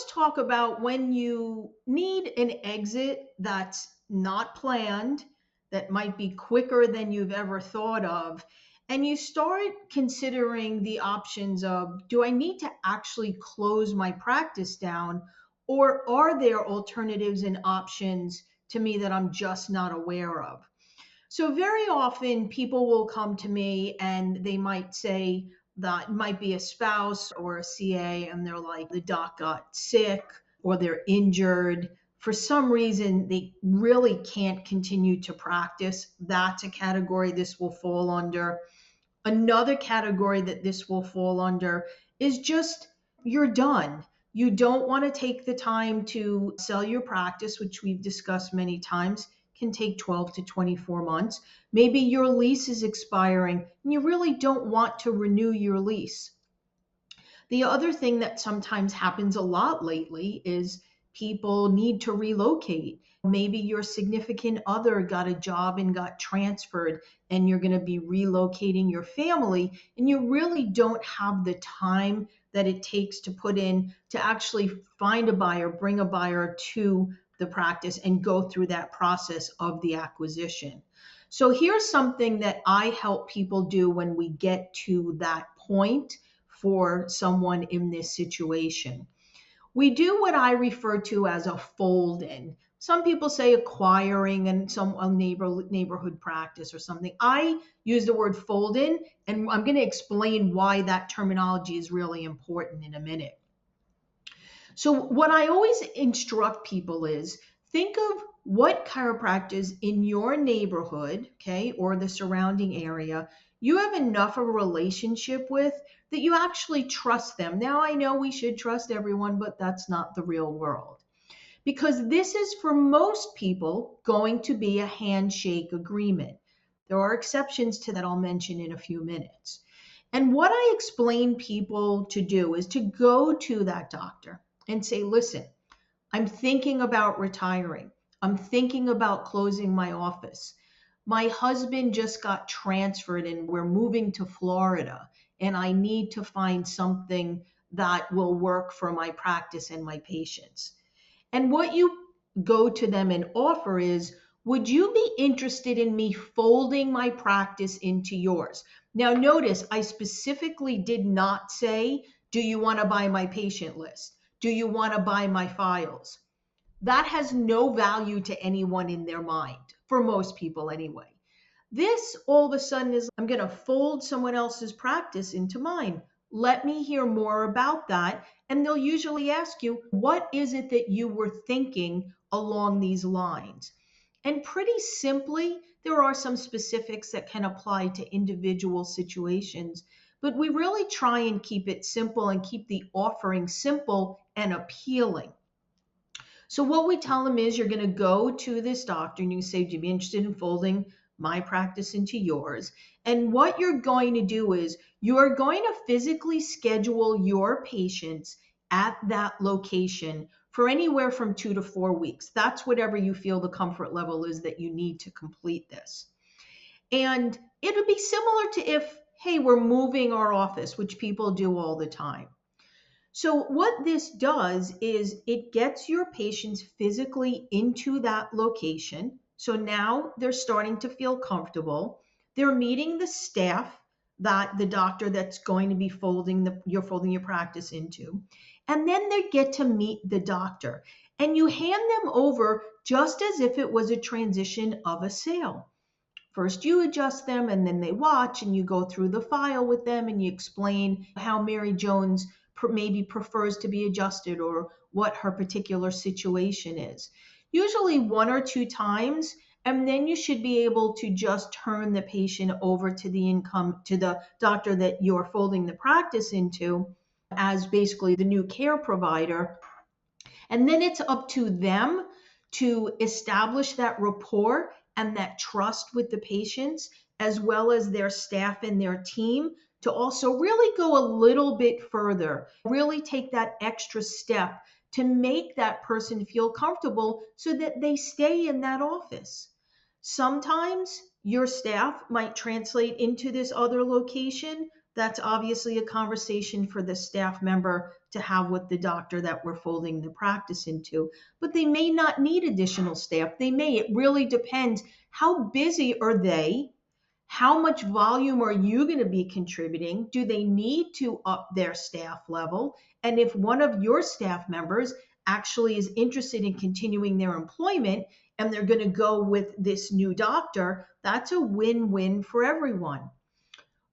let's talk about when you need an exit that's not planned, that might be quicker than you've ever thought of. And you start considering the options of, do I need to actually close my practice down? Or are there alternatives and options to me that I'm just not aware of? So very often people will come to me and they might say that it might be a spouse or a CA, and they're like, the doc got sick or they're injured. For some reason, they really can't continue to practice. That's a category this will fall under. Another category that this will fall under is just you're done. You don't want to take the time to sell your practice, which we've discussed many times, can take 12 to 24 months. Maybe your lease is expiring and you really don't want to renew your lease. The other thing that sometimes happens a lot lately is people need to relocate. Maybe your significant other got a job and got transferred, and you're going to be relocating your family, and you really don't have the time that it takes to put in to actually find a buyer, bring a buyer to the practice, and go through that process of the acquisition. So here's something that I help people do when we get to that point for someone in this situation. We do what I refer to as a fold in. Some people say acquiring and some a neighborhood practice or something. I use the word fold in, and I'm going to explain why that terminology is really important in a minute. So, what I always instruct people is think of what chiropractors in your neighborhood, okay, or the surrounding area, you have enough of a relationship with that you actually trust them. Now, I know we should trust everyone, but that's not the real world. Because this is for most people going to be a handshake agreement. There are exceptions to that I'll mention in a few minutes. And what I explain people to do is to go to that doctor and say, listen, I'm thinking about retiring. I'm thinking about closing my office. My husband just got transferred and we're moving to Florida, and I need to find something that will work for my practice and my patients. And what you go to them and offer is, would you be interested in me folding my practice into yours? Now, notice I specifically did not say, do you want to buy my patient list? Do you want to buy my files? That has no value to anyone in their mind, for most people anyway. This all of a sudden is, I'm going to fold someone else's practice into mine. Let me hear more about that. And they'll usually ask you, what is it that you were thinking along these lines? And pretty simply, there are some specifics that can apply to individual situations, but we really try and keep it simple and keep the offering simple and appealing. So what we tell them is, you're going to go to this doctor and you say, do you be interested in folding my practice into yours? And what you're going to do is you're going to physically schedule your patients at that location for anywhere from 2 to 4 weeks. That's whatever you feel the comfort level is that you need to complete this. And it would be similar to if, hey, we're moving our office, which people do all the time. So, what this does is it gets your patients physically into that location. So now they're starting to feel comfortable. They're meeting the staff that the doctor that's going to be you're folding your practice into. And then they get to meet the doctor. And you hand them over just as if it was a transition of a sale. First, you adjust them and then they watch, and you go through the file with them and you explain how Mary Jones maybe prefers to be adjusted or what her particular situation is. Usually 1 or 2 times, and then you should be able to just turn the patient over to the doctor that you're folding the practice into as basically the new care provider. And then it's up to them to establish that rapport and that trust with the patients, as well as their staff and their team, to also really go a little bit further, really take that extra step to make that person feel comfortable so that they stay in that office. Sometimes your staff might translate into this other location, That's obviously a conversation for the staff member to have with the doctor that we're folding the practice into. But they may not need additional staff. They may. It really depends. How busy are they? How much volume are you going to be contributing? Do they need to up their staff level? And if one of your staff members actually is interested in continuing their employment and they're going to go with this new doctor, that's a win-win for everyone.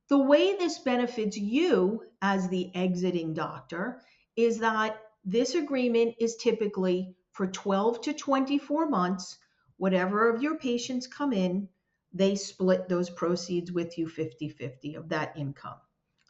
The way this benefits you as the exiting doctor is that this agreement is typically for 12 to 24 months. Whatever of your patients come in, they split those proceeds with you 50-50 of that income.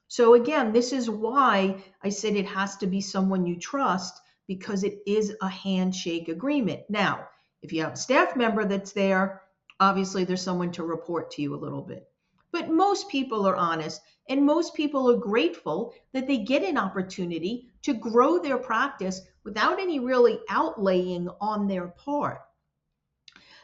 So again, this is why I said it has to be someone you trust, because it is a handshake agreement. Now, if you have a staff member that's there, obviously there's someone to report to you a little bit. But most people are honest, and most people are grateful that they get an opportunity to grow their practice without any really outlaying on their part.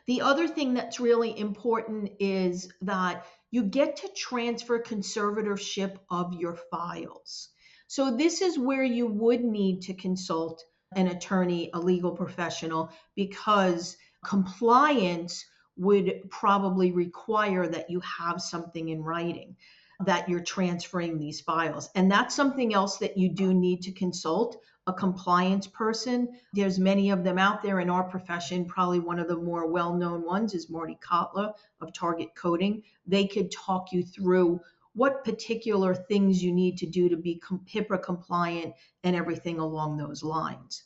The other thing that's really important is that you get to transfer conservatorship of your files. So this is where you would need to consult an attorney, a legal professional, because compliance would probably require that you have something in writing that you're transferring these files. And that's something else that you do need to consult a compliance person. There's many of them out there in our profession. Probably one of the more well-known ones is Marty Kotler of Target Coding. They could talk you through what particular things you need to do to be HIPAA compliant and everything along those lines.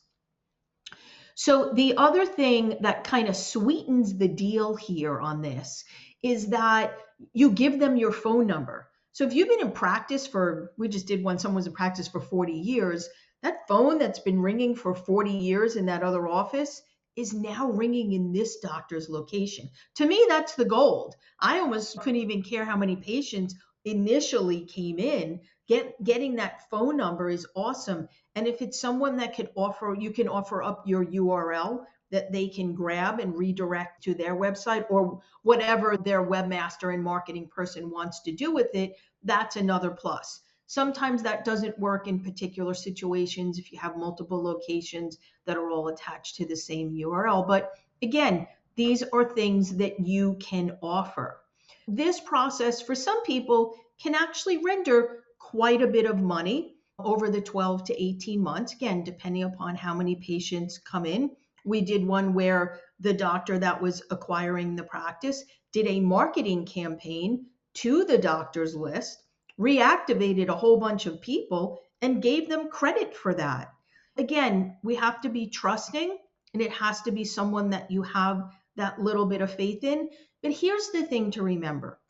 So the other thing that kind of sweetens the deal here on this is that you give them your phone number. So if you've been in practice for, we just did one, someone was in practice for 40 years, that phone that's been ringing for 40 years in that other office is now ringing in this doctor's location. To me, that's the gold. I almost couldn't even care how many patients initially came in. Getting that phone number is awesome. And if it's someone that could offer, you can offer up your URL that they can grab and redirect to their website or whatever their webmaster and marketing person wants to do with it. That's another plus. Sometimes that doesn't work in particular situations if you have multiple locations that are all attached to the same URL. But again, these are things that you can offer. This process for some people can actually render quite a bit of money over the 12 to 18 months, again, depending upon how many patients come in. We did one where the doctor that was acquiring the practice did a marketing campaign to the doctor's list, reactivated a whole bunch of people, and gave them credit for that. Again, we have to be trusting, and it has to be someone that you have that little bit of faith in. But here's the thing to remember.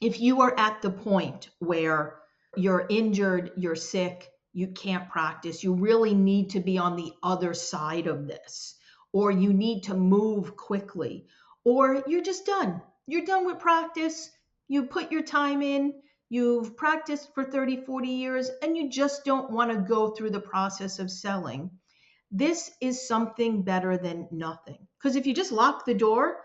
If you are at the point where you're injured, you're sick, you can't practice, you really need to be on the other side of this, or you need to move quickly, or you're just done. You're done with practice. You put your time in, you've practiced for 30, 40 years, and you just don't want to go through the process of selling. This is something better than nothing. Because if you just lock the door,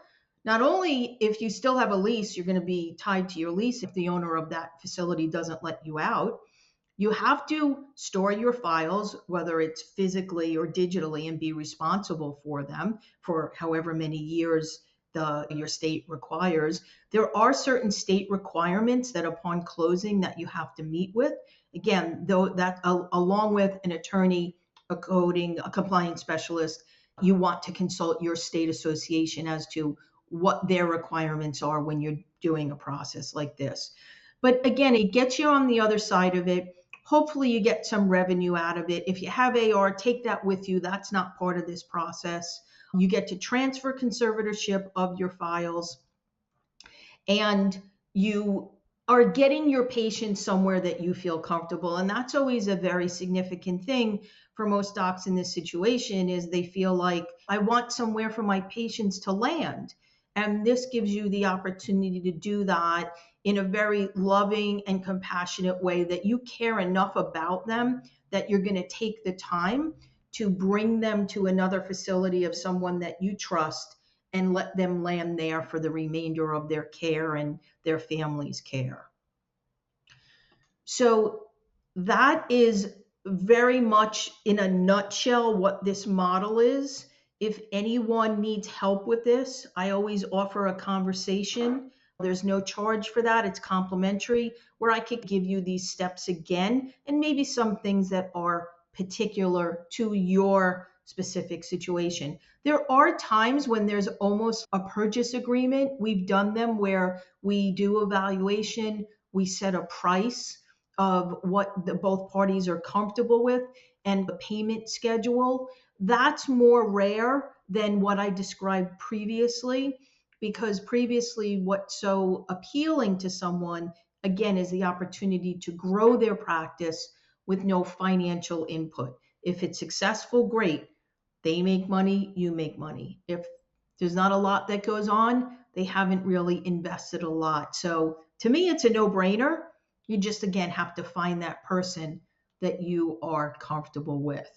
not only if you still have a lease, you're going to be tied to your lease if the owner of that facility doesn't let you out. You have to store your files, whether it's physically or digitally, and be responsible for them for however many years your state requires. There are certain state requirements that upon closing that you have to meet with. Again, though that along with an attorney, a coding, a compliance specialist, you want to consult your state association as to what their requirements are when you're doing a process like this. But again, it gets you on the other side of it. Hopefully you get some revenue out of it. If you have AR, take that with you. That's not part of this process. You get to transfer conservatorship of your files, and you are getting your patients somewhere that you feel comfortable. And that's always a very significant thing for most docs in this situation, is they feel like, I want somewhere for my patients to land. And this gives you the opportunity to do that in a very loving and compassionate way, that you care enough about them that you're going to take the time to bring them to another facility of someone that you trust and let them land there for the remainder of their care and their family's care. So that is very much in a nutshell what this model is. If anyone needs help with this, I always offer a conversation. There's no charge for that, it's complimentary, where I could give you these steps again and maybe some things that are particular to your specific situation. There are times when there's almost a purchase agreement. We've done them where we do evaluation, we set a price of what both parties are comfortable with and the payment schedule. That's more rare than what I described previously, because previously, what's so appealing to someone, again, is the opportunity to grow their practice with no financial input. If it's successful, great. They make money, you make money. If there's not a lot that goes on, they haven't really invested a lot. So to me, it's a no brainer. You just, again, have to find that person that you are comfortable with.